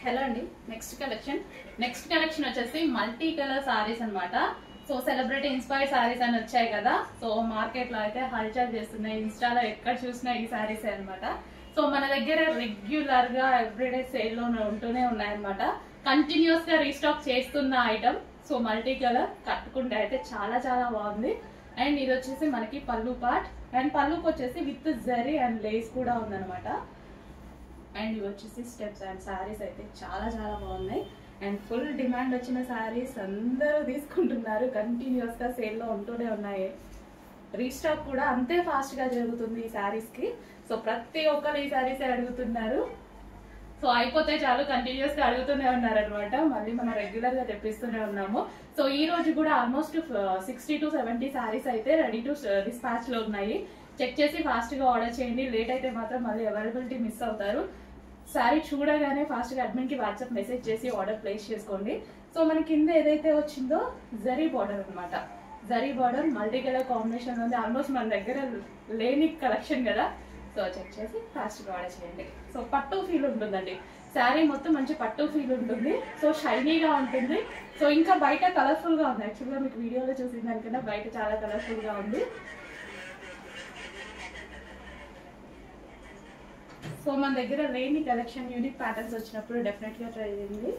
Hello అండి. Next collection వచ్చేసి multi colour saris అన్నమాట. సో సెలబ్రిటీ ఇన్స్పైర్డ్ సారీస్ అని వచ్చాయి కదా. సో మార్కెట్ లో అయితే హల్చల్ చేస్తున్నాయి. ఇన్స్టాలో ఎక్కడ చూసినా ఈ సారీస్ అన్నమాట. సో మన దగ్గర రెగ్యులర్ గా ఎవ్రీడే సేల్ లో ఉంటూనే ఉన్నాయన్నమాట. కంటిన్యూస్ గా రీస్టాక్ చేస్తున్న ఐటమ్. సో మల్టీ కలర్ కట్టుకుంటే అయితే చాలా చాలా బాగుంది. అండ్ ఇది వచ్చేసి మనకి పళ్ళు పార్ట్. అండ్ పళ్ళుకి వచ్చేసి విత్ జరీ అండ్ లేస్ కూడా ఉందన్నమాట. అండ్ ఇవి వచ్చేసి స్టెప్స్ అండ్ సారీస్ అయితే చాలా చాలా బాగున్నాయి. అండ్ ఫుల్ డిమాండ్ వచ్చిన సారీస్ అందరూ తీసుకుంటున్నారు. కంటిన్యూస్ గా సేల్ లో ఉంటూనే ఉన్నాయి. రీస్టాక్ కూడా అంతే ఫాస్ట్ గా జరుగుతుంది ఈ సారీస్ కి. సో ప్రతి ఒక్కరు ఈ సారీస్ అడుగుతున్నారు. సో అయిపోతే చాలు కంటిన్యూస్ గా అడుగుతూనే ఉన్నారు అనమాట. మళ్ళీ మనం రెగ్యులర్ గా తెప్పిస్తూనే ఉన్నాము. సో ఈ రోజు కూడా ఆల్మోస్ట్ 60 to 70 సారీస్ అయితే రెడీ టు డిస్పాచ్ లో ఉన్నాయి. చెక్ చేసి ఫాస్ట్ గా ఆర్డర్ చేయండి. లేట్ అయితే మాత్రం మళ్ళీ అవైలబిలిటీ మిస్ అవుతారు. సారీ చూడగానే ఫాస్ట్ గా అడ్మిన్ కి వాట్సాప్ మెసేజ్ చేసి ఆర్డర్ ప్లేస్ చేసుకోండి. సో మన కింద ఏదైతే వచ్చిందో జరీ బార్డర్ అనమాట. Zari border multi colour combination ఉంది. ఆల్మోస్ట్ మన దగ్గర లేని కలెక్షన్ కదా. సో చెక్ చేసి ఫాస్ట్ గా ఆర్డర్ చేయండి. సో పట్టు ఫీల్ ఉంటుందండి. శారీ మొత్తం మంచి పట్టు ఫీల్ ఉంటుంది. సో షైనీగా ఉంటుంది. సో ఇంకా బయట కలర్ఫుల్ గా ఉంది. యాక్చువల్గా మీకు వీడియోలో చూసిన దానికన్నా బయట చాలా కలర్ఫుల్ గా ఉంది. సో మన దగ్గర లేని కలెక్షన్ యూనిక్ ప్యాటర్న్స్ వచ్చినప్పుడు డెఫినెట్ గా ట్రై చేయండి.